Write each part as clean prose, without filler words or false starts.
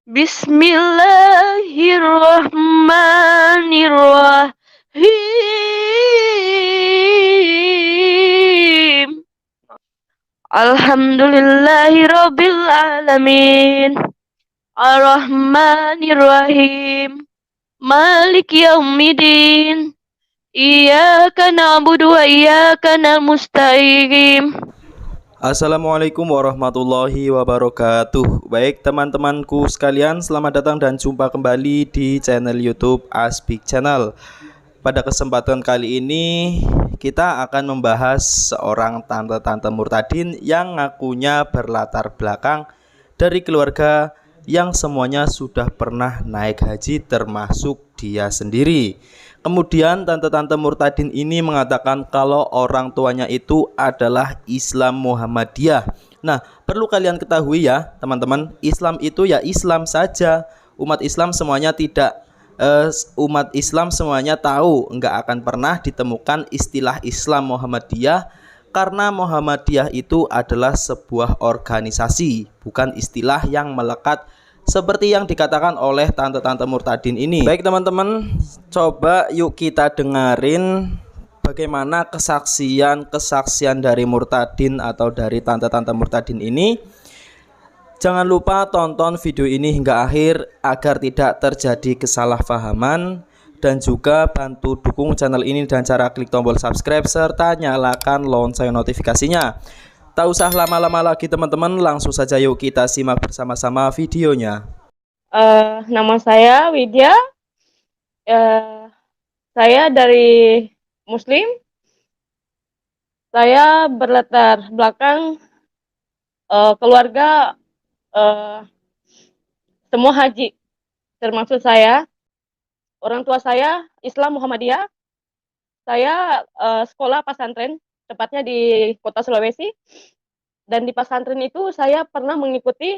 Bismillahirrahmanirrahim. Alhamdulillahirabbil alamin. Arrahmanirrahim. Maliki yaumiddin. Iyyaka na'budu wa iyyaka nasta'in. Assalamualaikum warahmatullahi wabarakatuh. Baik teman-temanku sekalian, selamat datang dan jumpa kembali di channel YouTube Aspik Channel. Pada kesempatan kali ini kita akan membahas seorang tante-tante murtadin yang ngakunya berlatar belakang dari keluarga yang semuanya sudah pernah naik haji termasuk dia sendiri. Kemudian tante-tante murtadin ini mengatakan kalau orang tuanya itu adalah Islam Muhammadiyah. Nah, perlu kalian ketahui ya teman-teman, Islam itu ya Islam saja. Umat Islam semuanya umat Islam semuanya tahu nggak akan pernah ditemukan istilah Islam Muhammadiyah, karena Muhammadiyah itu adalah sebuah organisasi, bukan istilah yang melekat seperti yang dikatakan oleh tante-tante murtadin ini. Baik teman-teman, coba yuk kita dengerin bagaimana kesaksian dari murtadin atau dari tante-tante murtadin ini. Jangan lupa tonton video ini hingga akhir agar tidak terjadi kesalahpahaman, dan juga bantu dukung channel ini dengan cara klik tombol subscribe serta nyalakan lonceng notifikasinya. Tak usah lama-lama lagi teman-teman, langsung saja yuk kita simak bersama-sama videonya. Nama saya Widya. Saya dari Muslim. Saya berlatar belakang keluarga semua haji, termasuk saya. Orang tua saya Islam Muhammadiyah. Saya sekolah pesantren, tepatnya di kota Sulawesi. Dan di pesantren itu saya pernah mengikuti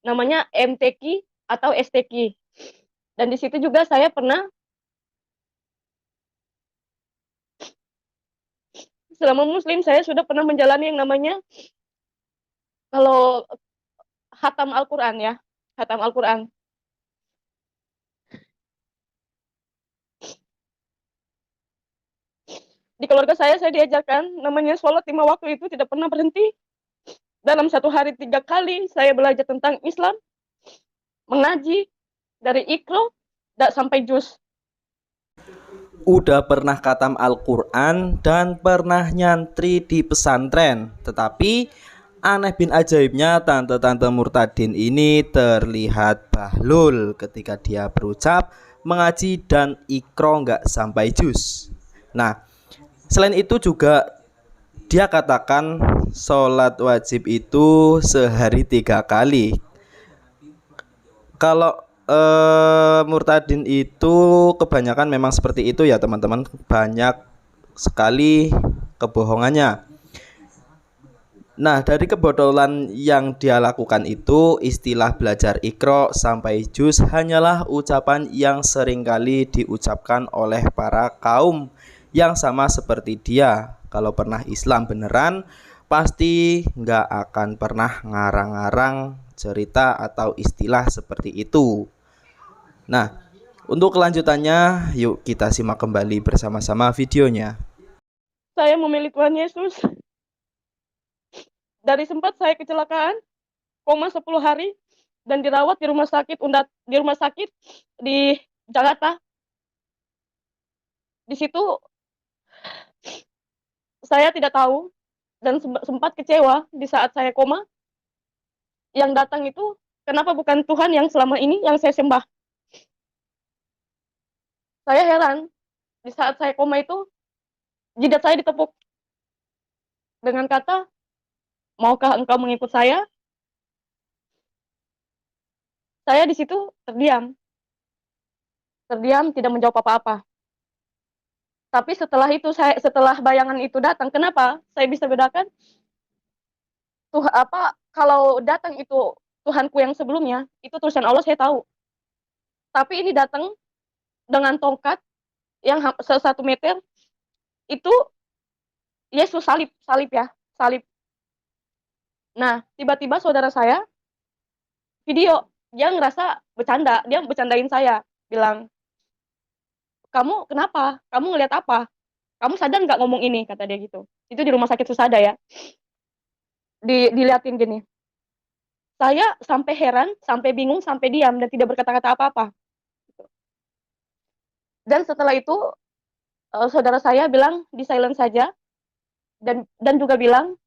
namanya MTQ atau STQ. Dan di situ juga saya pernah selama Muslim saya sudah pernah menjalani yang namanya kalau khatam Al-Quran ya, khatam Al-Quran. Di keluarga saya diajarkan namanya sholat 5 waktu itu tidak pernah berhenti. Dalam satu hari 3 kali saya belajar tentang Islam, mengaji dari Iqra sampai juz. Udah pernah khatam Al-Quran dan pernah nyantri di pesantren, tetapi aneh bin ajaibnya tante-tante murtadin ini terlihat bahlul ketika dia berucap mengaji dan Iqra nggak sampai juz. Nah, selain itu juga dia katakan sholat wajib itu sehari 3 kali. Kalau murtadin itu kebanyakan memang seperti itu ya teman-teman, banyak sekali kebohongannya. Nah, dari kebodohan yang dia lakukan itu, istilah belajar Iqra sampai juz hanyalah ucapan yang seringkali diucapkan oleh para kaum yang sama seperti dia. Kalau pernah Islam beneran, pasti nggak akan pernah ngarang-ngarang cerita atau istilah seperti itu. Nah, untuk kelanjutannya yuk kita simak kembali bersama-sama videonya. Saya memilih Tuhan Yesus. Dari sempat saya kecelakaan, koma 10 hari dan dirawat di rumah sakit di Jakarta. Di situ saya tidak tahu dan sempat kecewa di saat saya koma. Yang datang itu kenapa bukan Tuhan yang selama ini yang saya sembah. Saya heran, di saat saya koma itu jidat saya ditepuk dengan kata, maukah engkau mengikut saya? Saya di situ terdiam, tidak menjawab apa-apa. Tapi setelah bayangan itu datang, kenapa saya bisa bedakan? Kalau datang itu Tuhanku yang sebelumnya, itu tulisan Allah saya tahu. Tapi ini datang dengan tongkat yang 1 meter, itu Yesus salib ya, salib. Nah, tiba-tiba saudara saya video dia ngerasa bercanda, dia bercandain saya, bilang, kamu kenapa, kamu ngelihat apa, kamu sadar nggak ngomong ini, kata dia gitu. Itu di rumah sakit Susada ya, diliatin gini. Saya sampai heran, sampai bingung, sampai diam dan tidak berkata-kata apa-apa. Dan setelah itu saudara saya bilang di silent saja, dan juga bilang,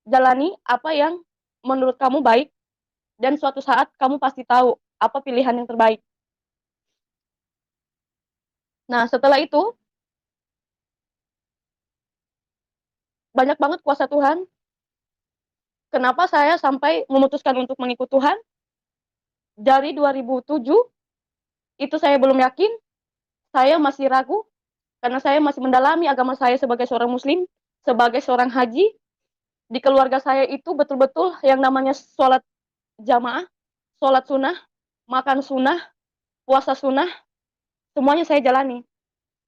jalani apa yang menurut kamu baik, dan suatu saat kamu pasti tahu apa pilihan yang terbaik. Nah, setelah itu banyak banget kuasa Tuhan. Kenapa saya sampai memutuskan untuk mengikut Tuhan? Dari 2007 itu saya belum yakin, saya masih ragu karena saya masih mendalami agama saya sebagai seorang muslim, sebagai seorang haji. Di keluarga saya itu betul-betul yang namanya sholat jamaah, sholat sunnah, makan sunnah, puasa sunnah, semuanya saya jalani.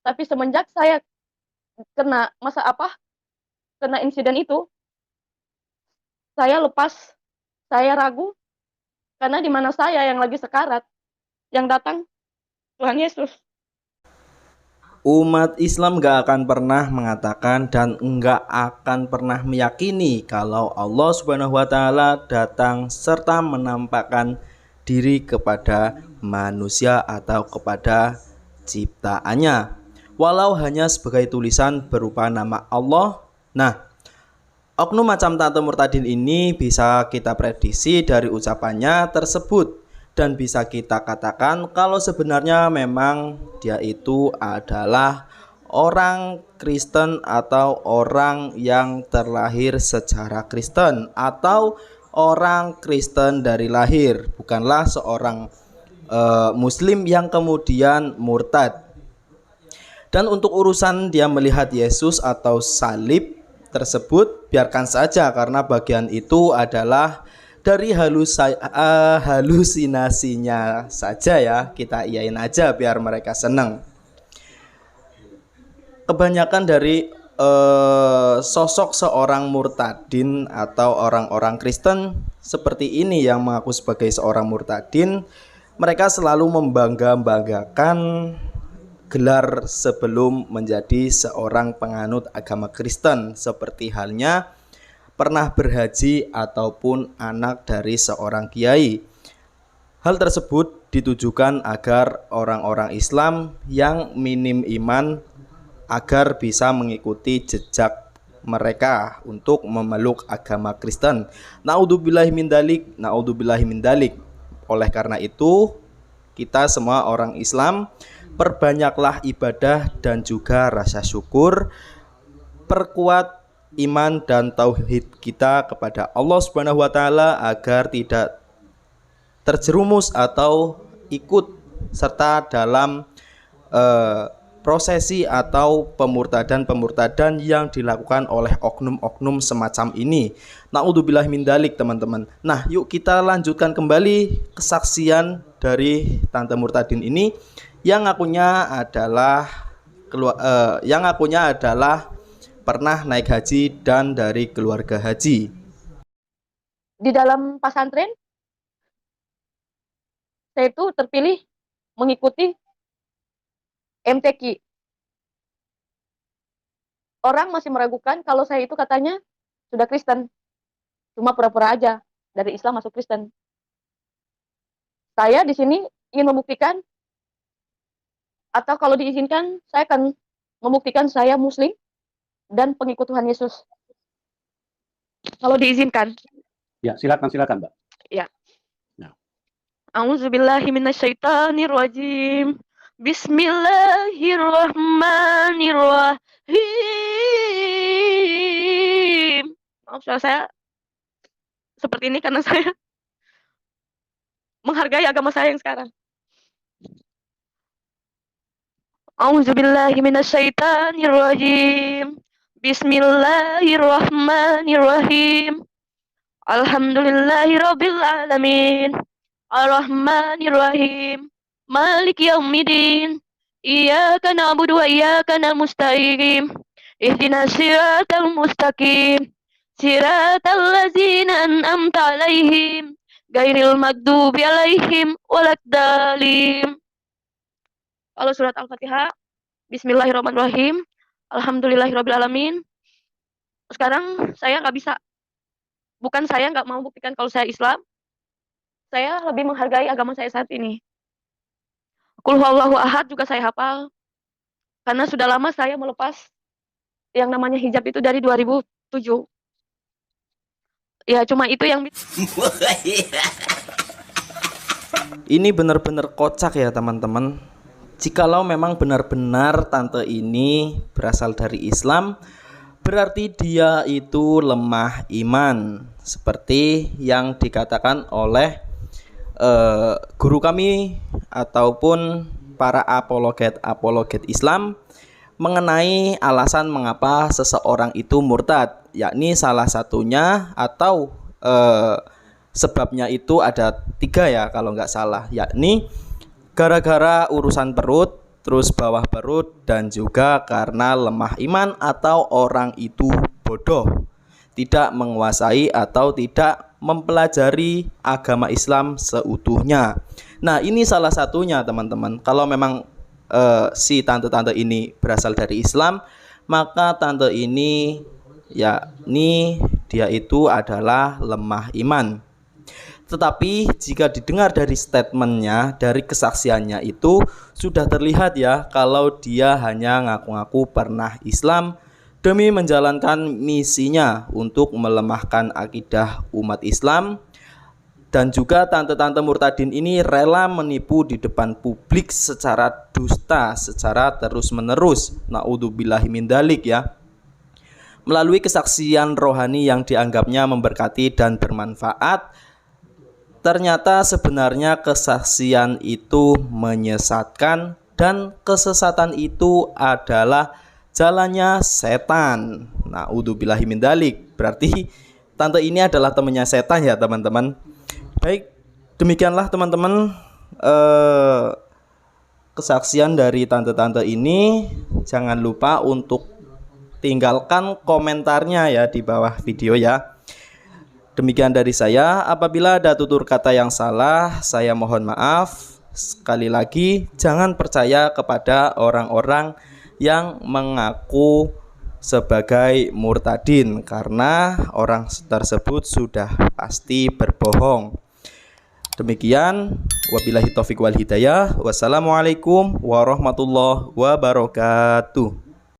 Tapi semenjak saya kena kena insiden itu, saya lepas, saya ragu, karena di mana saya yang lagi sekarat, yang datang Tuhan Yesus. Umat Islam gak akan pernah mengatakan dan enggak akan pernah meyakini kalau Allah Subhanahu wa Ta'ala datang serta menampakkan diri kepada manusia atau kepada ciptaannya, walau hanya sebagai tulisan berupa nama Allah. Nah, oknum macam Tante Murtadin ini bisa kita prediksi dari ucapannya tersebut, dan bisa kita katakan kalau sebenarnya memang dia itu adalah orang Kristen atau orang yang terlahir secara Kristen atau orang Kristen dari lahir, bukanlah seorang Muslim yang kemudian murtad. Dan untuk urusan dia melihat Yesus atau salib tersebut, biarkan saja karena bagian itu adalah dari halusinasinya saja ya, kita iyain aja biar mereka seneng. Kebanyakan dari sosok seorang murtadin atau orang-orang Kristen seperti ini yang mengaku sebagai seorang murtadin, mereka selalu membangga-banggakan gelar sebelum menjadi seorang penganut agama Kristen, seperti halnya pernah berhaji ataupun anak dari seorang kiai. Hal tersebut ditujukan agar orang-orang Islam yang minim iman agar bisa mengikuti jejak mereka untuk memeluk agama Kristen. Naudzubillahi min dalik, naudzubillahi min dalik. Oleh karena itu, kita semua orang Islam perbanyaklah ibadah dan juga rasa syukur, perkuat iman dan tauhid kita kepada Allah Subhanahu wa Ta'ala agar tidak terjerumus atau ikut serta dalam prosesi atau pemurtadan yang dilakukan oleh oknum-oknum semacam ini. Naudzubillah min dalik, teman-teman. Nah, yuk kita lanjutkan kembali kesaksian dari Tante Murtadin ini yang ngakunya adalah pernah naik haji dan dari keluarga haji. Di dalam pesantren, saya itu terpilih mengikuti MTQ. Orang masih meragukan kalau saya itu katanya sudah Kristen, cuma pura-pura aja dari Islam masuk Kristen. Saya di sini ingin membuktikan, atau kalau diizinkan, saya akan membuktikan saya Muslim dan pengikut Tuhan Yesus. Kalau diizinkan. Ya, silakan Mbak. Ya. A'udzubillahi minasyaitonirrajim. Bismillahirrahmanirrahim. Maaf saya seperti ini karena saya menghargai agama saya yang sekarang. A'udzubillahi minasyaitonirrajim. Bismillahirrahmanirrahim. Alhamdulillahirabbil alamin. Ar-Rahmanir-Rahim. Maliki yaumiddin. Iyyaka na'budu wa iyyaka nasta'in. Ihdinas siratal mustaqim. Siratal ladzina an'amta 'alaihim ghairil maghdubi alaihim waladdallin. Kalau surat Al-Fatihah, Bismillahirrahmanirrahim, Alhamdulillahirrabbilalamin. Sekarang saya nggak bisa, bukan saya nggak mau buktikan kalau saya Islam, saya lebih menghargai agama saya saat ini. Qul huwallahu ahad juga saya hafal, karena sudah lama saya melepas yang namanya hijab itu dari 2007. Ya cuma itu yang Ini benar-benar kocak ya teman-teman. Jikalau memang benar-benar tante ini berasal dari Islam, berarti dia itu lemah iman, seperti yang dikatakan oleh guru kami ataupun para apologet Islam mengenai alasan mengapa seseorang itu murtad, yakni salah satunya atau sebabnya itu ada 3 ya kalau nggak salah, yakni gara-gara urusan perut, terus bawah perut, dan juga karena lemah iman atau orang itu bodoh, tidak menguasai atau tidak mempelajari agama Islam seutuhnya. Nah ini salah satunya teman-teman. Kalau memang si tante-tante ini berasal dari Islam, maka tante ini yakni dia itu adalah lemah iman. Tetapi jika didengar dari statementnya, dari kesaksiannya itu sudah terlihat ya kalau dia hanya ngaku-ngaku pernah Islam demi menjalankan misinya untuk melemahkan akidah umat Islam. Dan juga tante-tante murtadin ini rela menipu di depan publik secara dusta, secara terus-menerus. Naudzubillahi min dzalik ya. Melalui kesaksian rohani yang dianggapnya memberkati dan bermanfaat, ternyata sebenarnya kesaksian itu menyesatkan dan kesesatan itu adalah jalannya setan. Naudzubillahi min dzalik. Berarti tante ini adalah temannya setan ya teman-teman. Baik, demikianlah teman-teman kesaksian dari tante-tante ini. Jangan lupa untuk tinggalkan komentarnya ya di bawah video ya. Demikian dari saya. Apabila ada tutur kata yang salah, saya mohon maaf. Sekali lagi, jangan percaya kepada orang-orang yang mengaku sebagai murtadin, karena orang tersebut sudah pasti berbohong. Demikian, wabillahi taufiq wal hidayah. Wassalamualaikum warahmatullahi wabarakatuh.